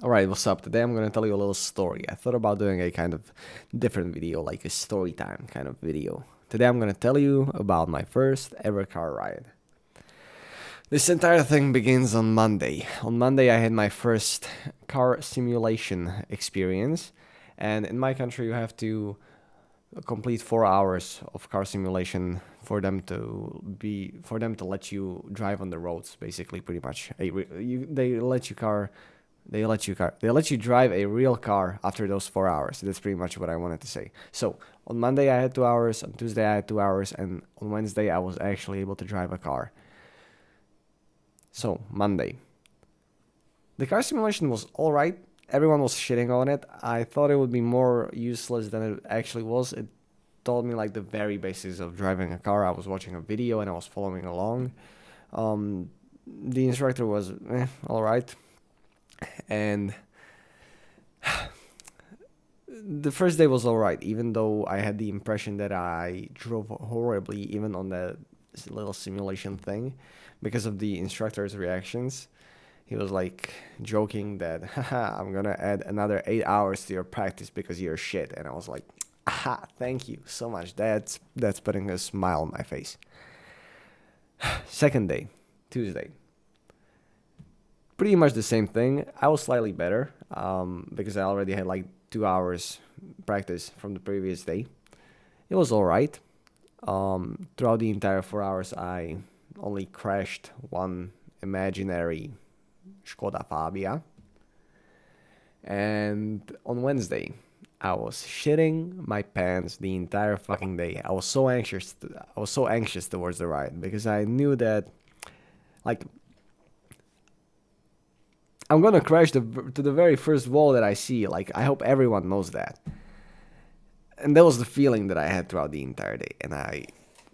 Alright, what's up? Today I'm gonna tell you a little story. I thought about doing a kind of different video, like a story time kind of video. Today I'm gonna tell you about my first ever car ride. This entire thing begins on Monday. On Monday I had my first car simulation experience, and in my country you have to complete 4 hours of car simulation for them to let you drive on the roads. Basically, pretty much, they let you drive a real car after those 4 hours. That's pretty much what I wanted to say. So on Monday I had 2 hours, on Tuesday I had 2 hours, and on Wednesday I was actually able to drive a car. So Monday, the car simulation was all right. Everyone was shitting on it. I thought it would be more useless than it actually was. It told me like the very basics of driving a car. I was watching a video and I was following along. The instructor was all right, and the first day was all right. Even though I had the impression that I drove horribly, even on that little simulation thing, because of the instructor's reactions. He was like joking that, haha, I'm gonna add another 8 hours to your practice because you're shit. And I was like, aha, thank you so much. That's putting a smile on my face. Second day, Tuesday. Pretty much the same thing. I was slightly better because I already had like 2 hours practice from the previous day. It was all right. Throughout the entire 4 hours, I only crashed one imaginary Skoda Fabia. And on Wednesday, I was shitting my pants the entire fucking day. I was so anxious. I was so anxious towards the ride because I knew that, like, I'm gonna crash to the very first wall that I see. Like, I hope everyone knows that. And that was the feeling that I had throughout the entire day, and I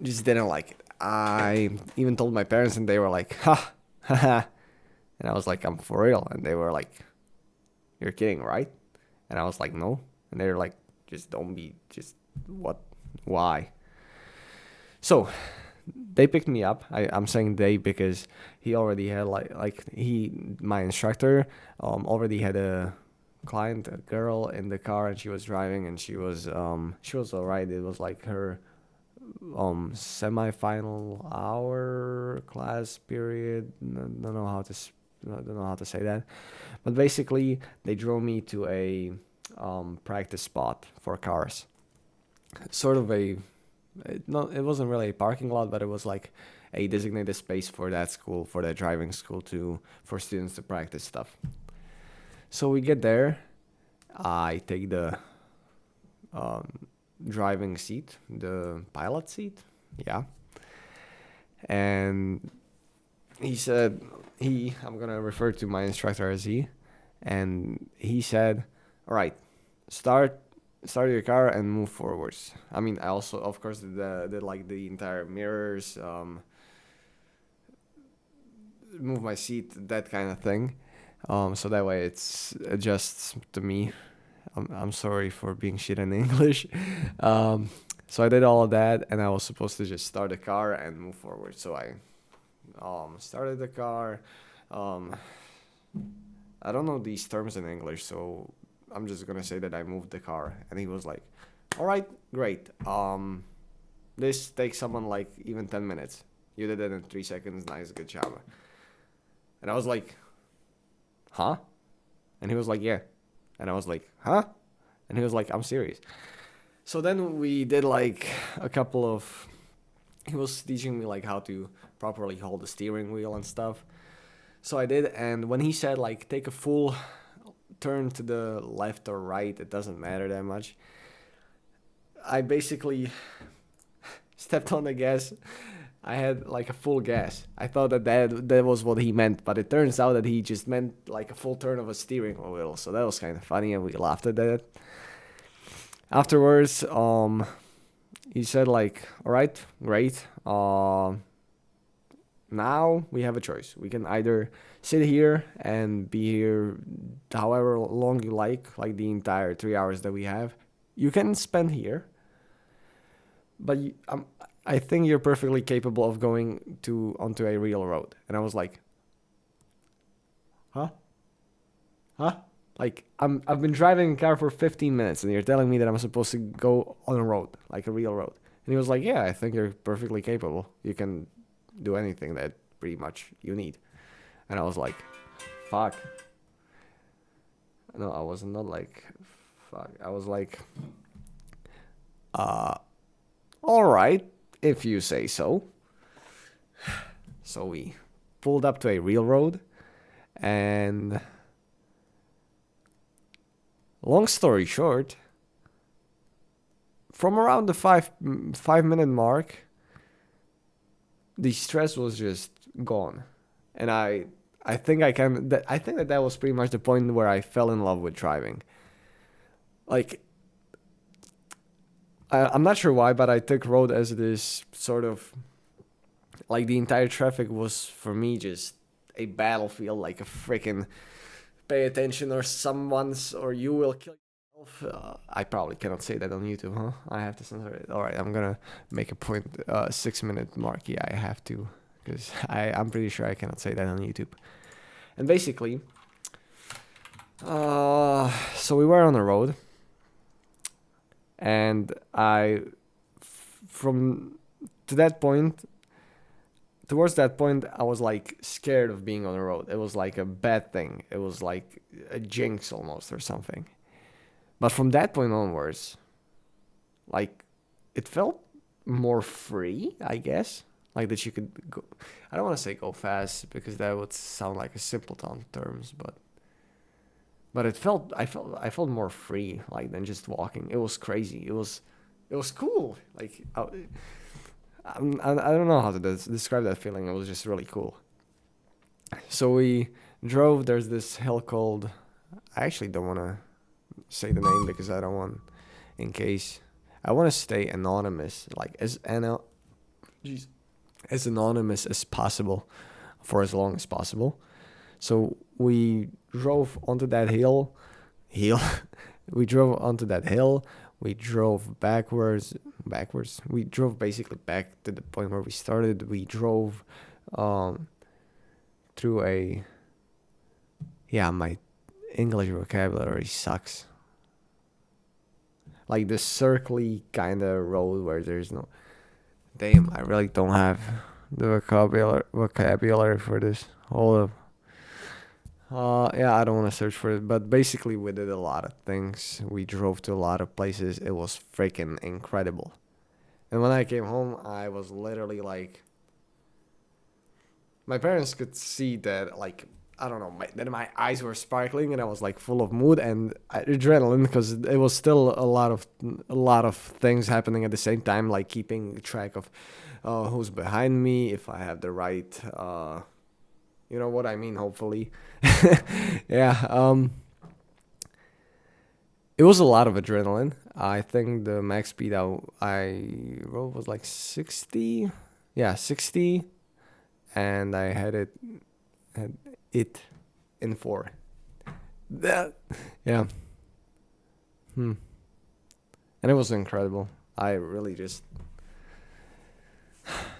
just didn't like it. I even told my parents, and they were like, "Ha, ha, ha," and I was like, "I'm for real," and they were like, "You're kidding, right?" And I was like, "No," and they were like, "Just don't be, just what, why?" So they picked me up. I'm saying they because he already had my instructor already had a client, a girl in the car, and she was driving, and she was alright. It was like her semi-final hour class period. I don't know how to say that, but basically they drove me to a practice spot for cars, sort of it wasn't really a parking lot, but it was like a designated space for that school, for that driving school, for students to practice stuff. So we get there. I take the driving seat, the pilot seat, yeah. And he said, I'm gonna refer to my instructor as he, and he said, "All right, start your car and move forwards." I mean, I also, of course, did like the entire mirrors, move my seat, that kind of thing. So that way it's adjusts to me. I'm sorry for being shit in English. So I did all of that, and I was supposed to just start the car and move forward. So I started the car. Um, I don't know these terms in English, so I'm just gonna say that I moved the car. And he was like, "All right, great. This takes someone like even 10 minutes. You did it in 3 seconds. Nice, good job." And I was like, "Huh?" And he was like, "Yeah." And I was like, "Huh?" And he was like, "I'm serious." So then we did like a couple of. He was teaching me like how to properly hold the steering wheel and stuff. So I did, and when he said like take a full turn to the left or right, it doesn't matter that much. I basically stepped on the gas. I had like a full gas. I thought that was what he meant, but it turns out that he just meant like a full turn of a steering wheel. So that was kind of funny, and we laughed at that. Afterwards, he said like, "All right, great. Now we have a choice. We can either sit here and be here however long you like the entire 3 hours that we have. You can spend here, but I think you're perfectly capable of going onto a real road." And I was like, "Huh? Huh?" Like I've been driving a car for 15 minutes, and you're telling me that I'm supposed to go on a road, like a real road. And he was like, "Yeah, I think you're perfectly capable. You can do anything that pretty much you need." And I was like, "Fuck." No, I was not like, "Fuck." I was like, "Uh, all right, if you say so." So we pulled up to a real road, and long story short, from around the 5 minute mark, the stress was just gone, and I think I think that was pretty much the point where I fell in love with driving. Like I'm not sure why, but I took road as this sort of like the entire traffic was for me just a battlefield, like a freaking pay attention or someone's or you will kill yourself. I probably cannot say that on YouTube, huh? I have to censor it. All right, I'm gonna make a point. 6 minute mark. Yeah, I have to, because I'm pretty sure I cannot say that on YouTube. And basically, so we were on the road, and from to that point, towards that point, I was like scared of being on the road. It was like a bad thing. It was like a jinx almost or something. But from that point onwards, like it felt more free, I guess. Like that you could go. I don't want to say go fast because that would sound like a simpleton terms, but I felt more free like than just walking. It was crazy. It was cool. Like I don't know how to describe that feeling. It was just really cool. So we drove. There's this hill called. I actually don't want to say the name because I don't want, in case. I want to stay anonymous, like jeez, as anonymous as possible, for as long as possible. So we drove onto that hill. We drove onto that hill. We drove backwards. We drove basically back to the point where we started. We drove um, through a, yeah, my English vocabulary sucks. Like this circly kind of road where there's no. Damn, I really don't have the vocabulary for this. Hold up. Yeah, I don't want to search for it, but basically we did a lot of things. We drove to a lot of places. It was freaking incredible. And when I came home, I was literally like, my parents could see that, like, I don't know, that my eyes were sparkling and I was like full of mood and adrenaline because it was still a lot of things happening at the same time, like keeping track of who's behind me, if I have the right, you know what I mean, hopefully. Yeah, it was a lot of adrenaline. I think the max speed I rode was like 60. Yeah, 60, and I had it in 4. That, yeah. Hmm. And it was incredible. I really just,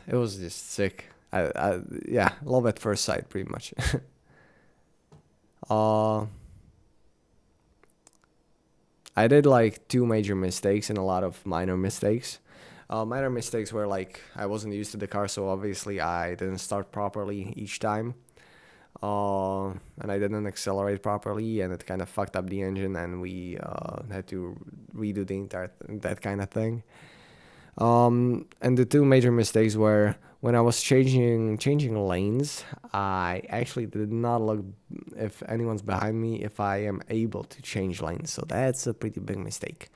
it was just sick. Yeah, love at first sight, pretty much. uh, I did like 2 major mistakes and a lot of minor mistakes. Minor mistakes were like I wasn't used to the car, so obviously I didn't start properly each time. And I didn't accelerate properly, and it kind of fucked up the engine, and we had to redo the entire that kind of thing. And the 2 major mistakes were when I was changing lanes. I actually did not look if anyone's behind me if I am able to change lanes. So that's a pretty big mistake.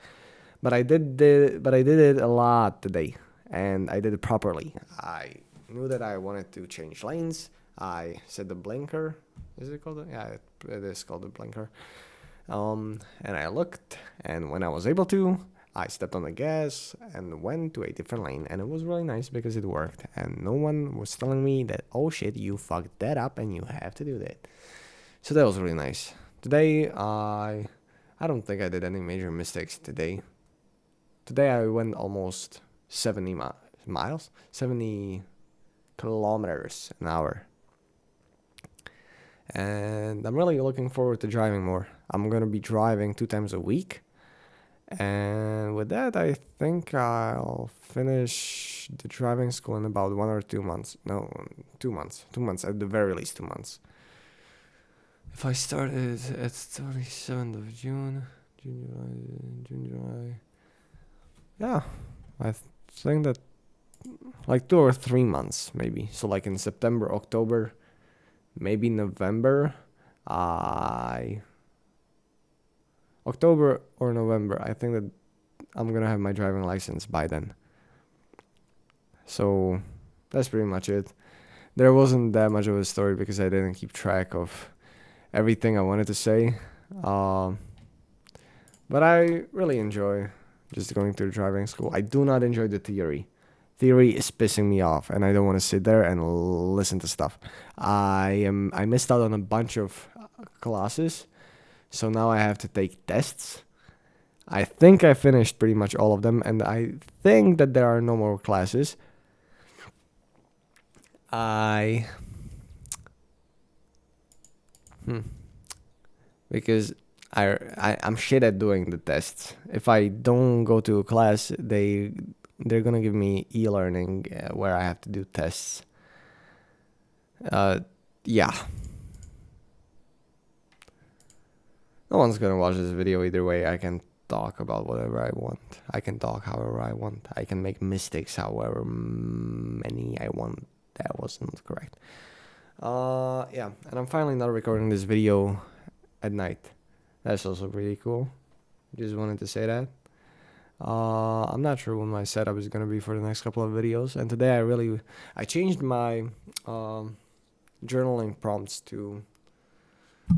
But I did it a lot today, and I did it properly. I knew that I wanted to change lanes. I set the blinker. Is it called? Yeah, it is called the blinker. And I looked, and when I was able to, I stepped on the gas and went to a different lane, and it was really nice because it worked, and no one was telling me that, oh shit, you fucked that up and you have to do that. So that was really nice. Today, I don't think I did any major mistakes today. Today I went almost 70 miles, 70 kilometers an hour. And I'm really looking forward to driving more. I'm gonna be driving 2 times a week. And with that, I think I'll finish the driving school in about 1 or 2 months. No, 2 months. 2 months, at the very least 2 months. If I started at 27th of June, June, July. Yeah, I think that like 2 or 3 months maybe. So like in September, October, maybe November. October or November. I think that I'm gonna have my driving license by then. So that's pretty much it. There wasn't that much of a story because I didn't keep track of everything I wanted to say. Um, but I really enjoy just going through driving school. I do not enjoy the theory. Theory is pissing me off, and I don't want to sit there and listen to stuff. I missed out on a bunch of classes, so now I have to take tests. I think I finished pretty much all of them, and I think that there are no more classes. Because I'm shit at doing the tests. If I don't go to a class, they're gonna give me e-learning where I have to do tests. Yeah. No one's gonna watch this video either way. I can talk about whatever I want. I can talk however I want. I can make mistakes however many I want. That wasn't correct. Yeah, and I'm finally not recording this video at night. That's also pretty cool. Just wanted to say that. I'm not sure what my setup is gonna be for the next couple of videos. And today I changed my journaling prompts to.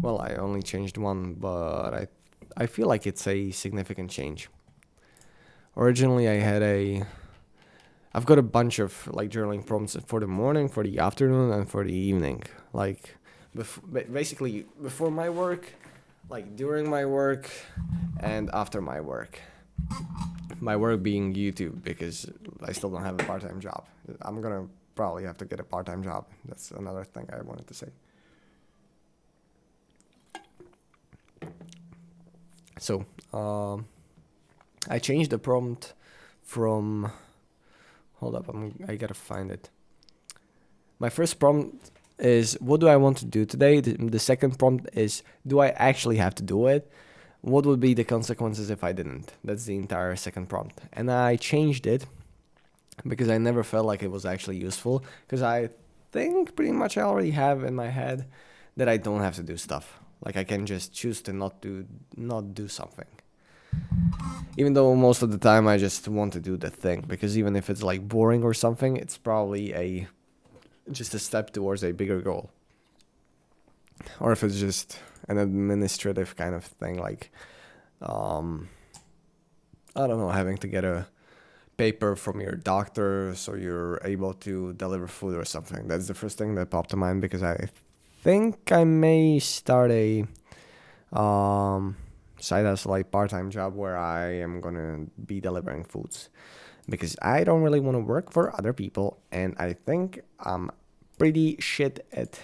Well, I only changed one, but I feel like it's a significant change. Originally, I've got a bunch of like journaling prompts for the morning, for the afternoon, and for the evening. Like, basically before my work, like during my work, and after my work. My work being YouTube, because I still don't have a part-time job. I'm gonna probably have to get a part-time job. That's another thing I wanted to say. So, I changed the prompt from. Hold up, I gotta find it. My first prompt is, what do I want to do today? The second prompt is, do I actually have to do it? What would be the consequences if I didn't? That's the entire second prompt. And I changed it because I never felt like it was actually useful. Because I think pretty much I already have in my head that I don't have to do stuff. Like I can just choose to not do something. Even though most of the time I just want to do the thing. Because even if it's like boring or something, it's probably just a step towards a bigger goal. Or if it's just an administrative kind of thing, like, I don't know, having to get a paper from your doctor so you're able to deliver food or something. That's the first thing that popped to mind, because I think I may start a side hustle, like part-time job where I am gonna be delivering foods, because I don't really want to work for other people, and I think I'm pretty shit at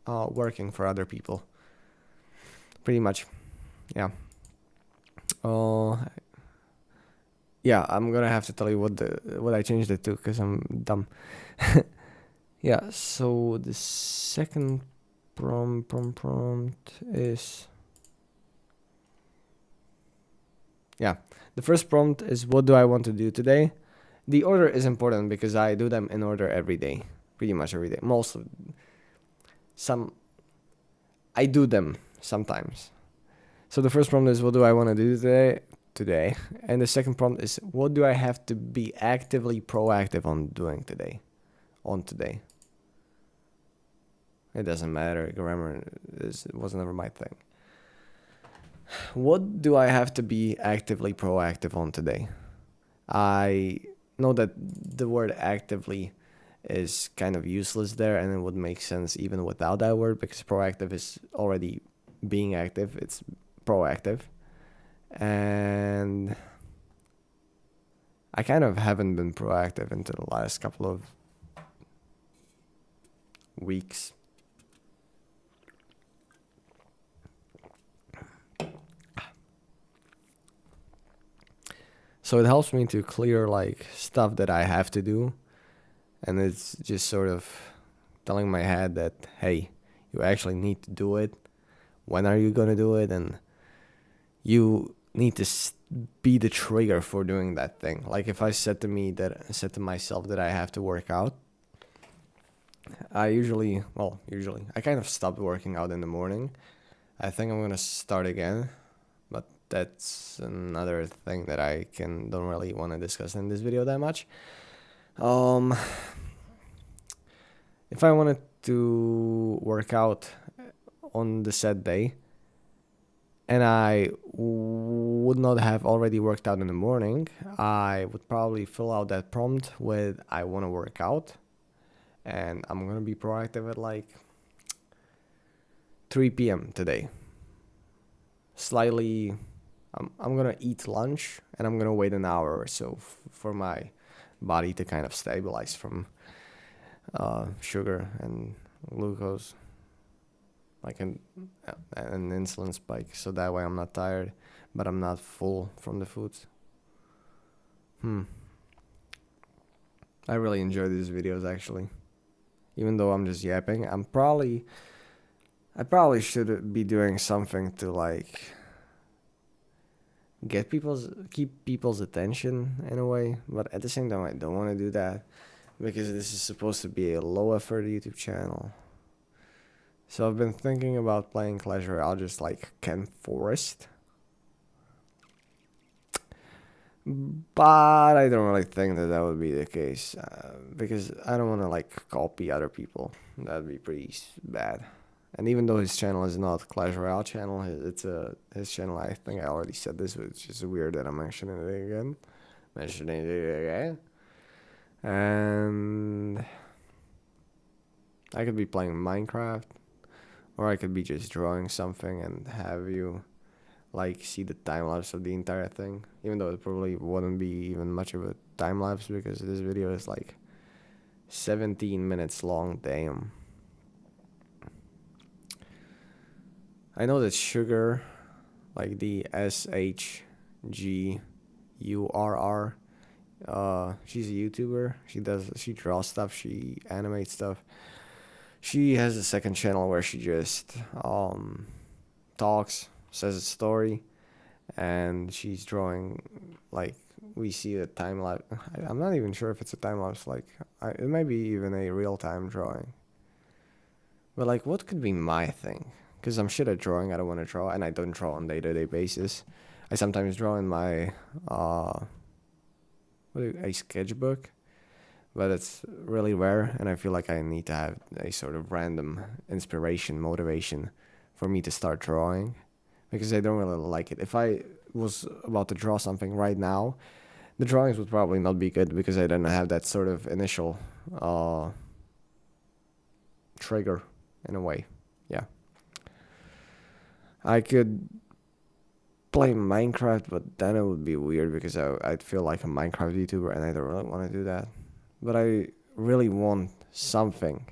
working for other people. Pretty much, yeah. Yeah, I'm gonna have to tell you what I changed it to, because I'm dumb. Yeah, so the second prompt is. Yeah, the first prompt is, what do I want to do today? The order is important because I do them in order every day, pretty much every day. I do them sometimes. So the first prompt is, what do I want to do today? And the second prompt is, what do I have to be actively proactive on doing today? It doesn't matter. Grammar was never my thing. What do I have to be actively proactive on today? I know that the word actively is kind of useless there, and it would make sense even without that word, because proactive is already being active. It's proactive. And I kind of haven't been proactive into the last couple of weeks. So it helps me to clear like stuff that I have to do, and it's just sort of telling my head that, hey, you actually need to do it. When are you gonna do it? And you need to be the trigger for doing that thing. Like if I said to myself that I have to work out, I kind of stopped working out in the morning. I think I'm gonna start again, but that's another thing that don't really want to discuss in this video that much. Um, if I wanted to work out on the set day, and I would not have already worked out in the morning, I would probably fill out that prompt with I want to work out, and I'm gonna be proactive at like 3 p.m. today. Slightly, I'm gonna eat lunch and I'm gonna wait an hour or so for my body to kind of stabilize from sugar and glucose, like an insulin spike, so that way I'm not tired, but I'm not full from the foods. I really enjoy these videos actually. Even though I'm just yapping, I probably should be doing something to like keep people's attention in a way, but at the same time I don't want to do that because this is supposed to be a low effort YouTube channel. So I've been thinking about playing Clash Royale just like Ken Forrest. But I don't really think that would be the case because I don't want to like copy other people. That'd be pretty bad. And even though his channel is not Clash Royale channel, his channel. I think I already said this, but it's just weird that I'm mentioning it again. And I could be playing Minecraft, or I could be just drawing something and have you like see the time lapse of the entire thing, even though it probably wouldn't be even much of a time lapse because this video is like 17 minutes long. Damn. I know that Sugar, like the SHGURR, she's a YouTuber. She draws stuff, she animates stuff. She has a second channel where she just talks, says a story, and she's drawing like we see a time lapse. I'm not even sure if it's a time lapse. Like it might be even a real time drawing. But like, what could be my thing? Because I'm shit at drawing. I don't want to draw, and I don't draw on day-to-day basis. I sometimes draw in my a sketchbook, but it's really rare, and I feel like I need to have a sort of random inspiration, motivation for me to start drawing, because I don't really like it. If I was about to draw something right now, the drawings would probably not be good because I don't have that sort of initial trigger in a way. Yeah. I could play Minecraft, but then it would be weird because I'd feel like a Minecraft YouTuber, and I don't really want to do that. But I really want something.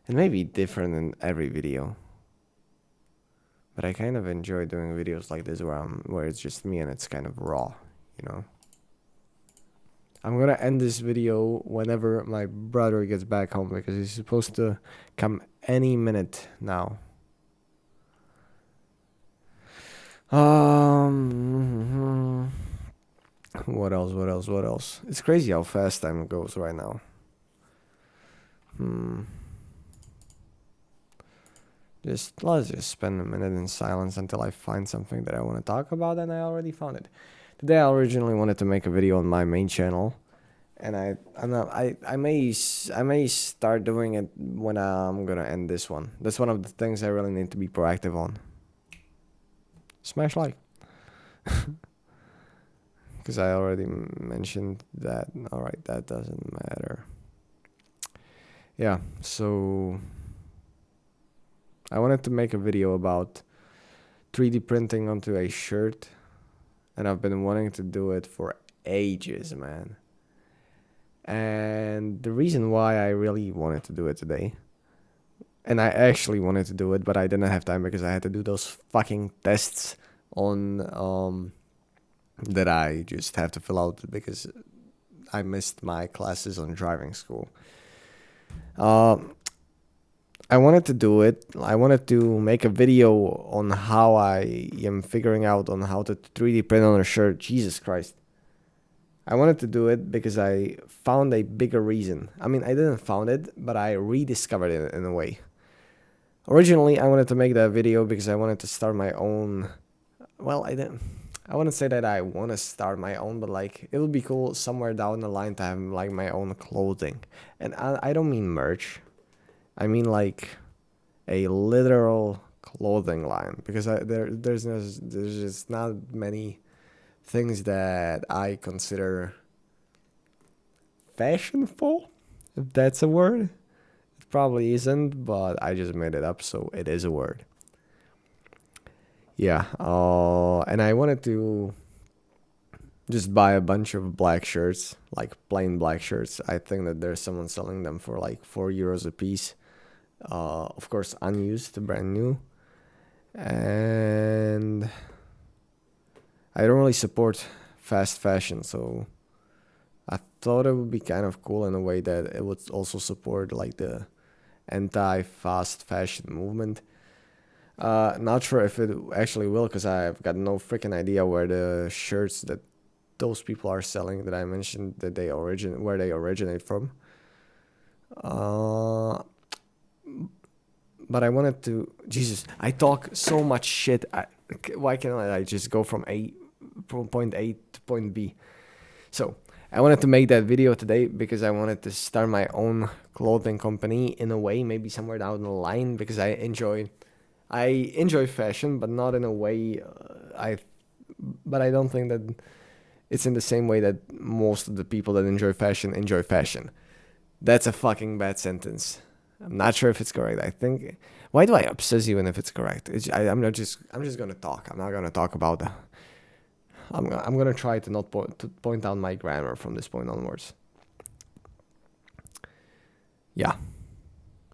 It may be different in every video, but I kind of enjoy doing videos like this where it's just me and it's kind of raw, you know. I'm gonna end this video whenever my brother gets back home because he's supposed to come any minute now. What else? It's crazy how fast time goes right now. Let's just spend a minute in silence until I find something that I want to talk about, and I already found it. Today I originally wanted to make a video on my main channel, and I may start doing it when I'm gonna end this one. That's one of the things I really need to be proactive on. Smash like. Because I already mentioned that. Alright, that doesn't matter. Yeah, so I wanted to make a video about 3D printing onto a shirt, and I've been wanting to do it for ages, man. And the reason why I really wanted to do it today, and I actually wanted to do it, but I didn't have time because I had to do those fucking tests on that I just have to fill out because I missed my classes on driving school. Um, I wanted to do it. I wanted to make a video on how I am figuring out on how to 3D print on a shirt. Jesus Christ. I wanted to do it because I found a bigger reason. I mean, I didn't found it, but I rediscovered it in a way. Originally, I wanted to make that video because I wanted to start my own. Well, I didn't. I wouldn't say that I want to start my own, but like it would be cool somewhere down the line to have like my own clothing. And I don't mean merch. I mean like a literal clothing line because there's just not many things that I consider fashionable, if that's a word. It probably isn't, but I just made it up, so it is a word. Yeah, and I wanted to just buy a bunch of black shirts, like plain black shirts. I think that there's someone selling them for like €4 a piece. Of course, unused, brand new. And I don't really support fast fashion, so I thought it would be kind of cool in a way that it would also support like the anti-fast fashion movement. Not sure if it actually will, because I've got no freaking idea where the shirts that those people are selling that I mentioned that where they originate from. Uh, but I wanted to. Jesus, I talk so much shit. Why can't I just go from point A to point B? So I wanted to make that video today because I wanted to start my own clothing company in a way, maybe somewhere down the line, because I enjoy fashion, but not in a way but I don't think that it's in the same way that most of the people that enjoy fashion enjoy fashion. That's a fucking bad sentence. I'm not sure if it's correct. I think. Why do I obsess even if it's correct? I'm not just. I'm just gonna talk. I'm not gonna talk about that. I'm gonna try to not to point out my grammar from this point onwards. Yeah.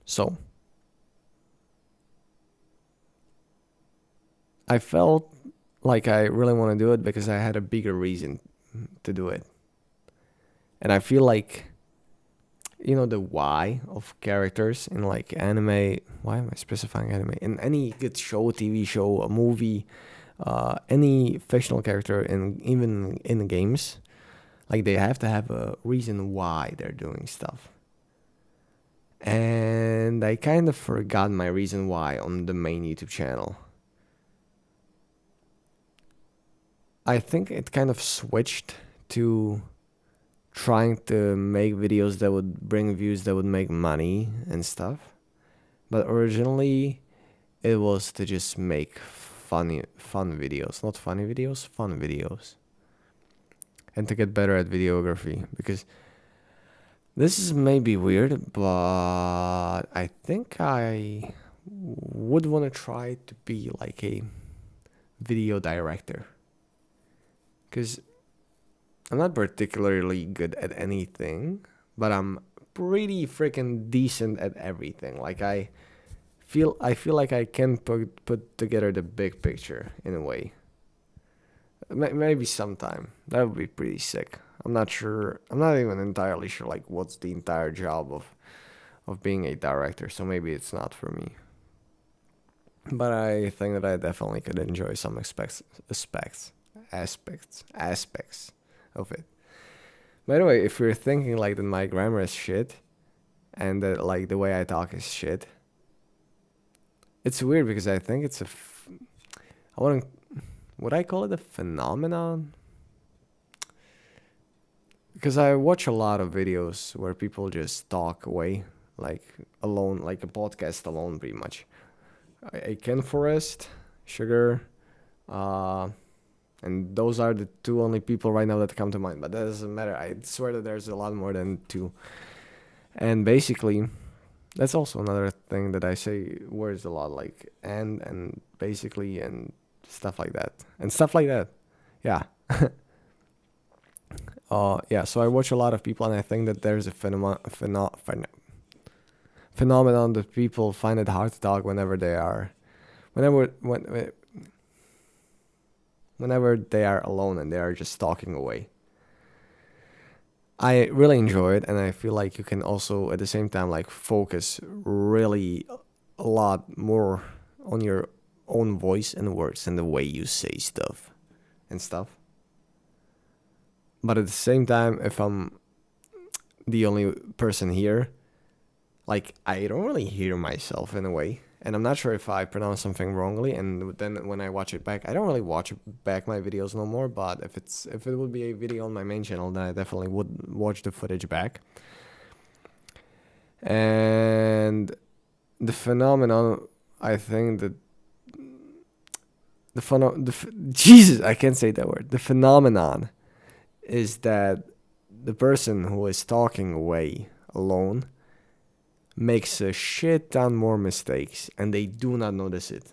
So I felt like I really want to do it because I had a bigger reason to do it, and I feel like the why of characters in like anime. Why am I specifying anime? In any good show, TV show, a movie, any fictional character, and even in games, like they have to have a reason why they're doing stuff. And I kind of forgot my reason why on the main YouTube channel. I think it kind of switched to trying to make videos that would bring views that would make money and stuff. But originally it was to just make fun videos, not funny videos, fun videos. And to get better at videography because this is maybe weird, but I think I would want to try to be like a video director. Because I'm not particularly good at anything, but I'm pretty freaking decent at everything. Like I feel like I can put together the big picture in a way. Maybe sometime. That would be pretty sick. I'm not sure. I'm not even entirely sure like what's the entire job of being a director. So maybe it's not for me. But I think that I definitely could enjoy some aspects of it. By the way, if you're thinking like that my grammar is shit and that like the way I talk is shit, it's weird because I think it's I wouldn't. Would I call it a phenomenon? Because I watch a lot of videos where people just talk away, like alone, like a podcast alone, pretty much. A Ken Forest, Sugar, and those are the two only people right now that come to mind. But that doesn't matter. I swear that there's a lot more than two. And basically, that's also another thing that I say words a lot, like and basically and stuff like that and stuff like that. Yeah. Yeah. So I watch a lot of people, and I think that there's a phenomenon that people find it hard to talk whenever they are, whenever when whenever they are alone and they are just talking away. I really enjoy it, and I feel like you can also at the same time like focus really a lot more on your own voice and words and the way you say stuff and stuff. But at the same time, if I'm the only person here, like I don't really hear myself in a way. And I'm not sure if I pronounce something wrongly, and then when I watch it back, I don't really watch back my videos no more. But if it would be a video on my main channel, then I definitely would watch the footage back. And the phenomenon, I think that Jesus, I can't say that word. The phenomenon is that the person who is talking away alone makes a shit ton more mistakes and they do not notice it.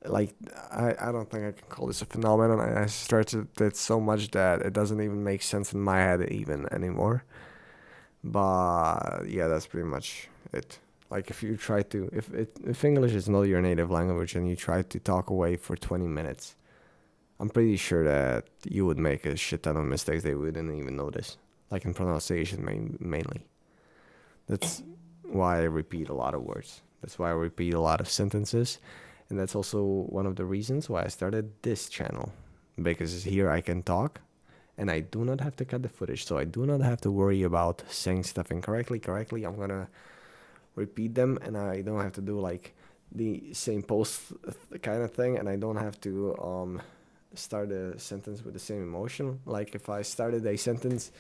Like, I don't think I can call this a phenomenon. I stretched it so much that it doesn't even make sense in my head even anymore. But yeah, that's pretty much it. Like if you try to, if English is not your native language and you try to talk away for 20 minutes, I'm pretty sure that you would make a shit ton of mistakes they wouldn't even notice. Like in pronunciation mainly. That's why I repeat a lot of words. That's why I repeat a lot of sentences. And that's also one of the reasons why I started this channel. Because here I can talk and I do not have to cut the footage. So I do not have to worry about saying stuff incorrectly. I'm going to repeat them and I don't have to do like the same post kind of thing. And I don't have to start a sentence with the same emotion. Like if I started a sentence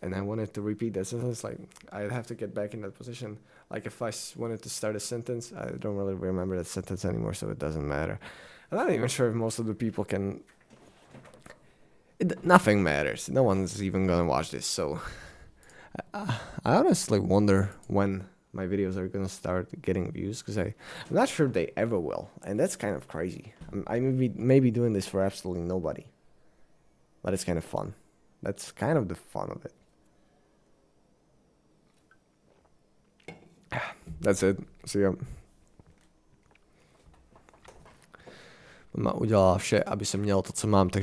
and I wanted to repeat that sentence, like I'd have to get back in that position. Like if I wanted to start a sentence, I don't really remember that sentence anymore, so it doesn't matter. I'm not even sure if most of the people can. Nothing matters. No one's even gonna watch this, so I honestly wonder when my videos are gonna start getting views, because I'm not sure they ever will, and that's kind of crazy. I may be doing this for absolutely nobody, but it's kind of fun. That's kind of the fun of it. That's it. See ya. Mama udělala vše, aby se mělo to, co mám, takže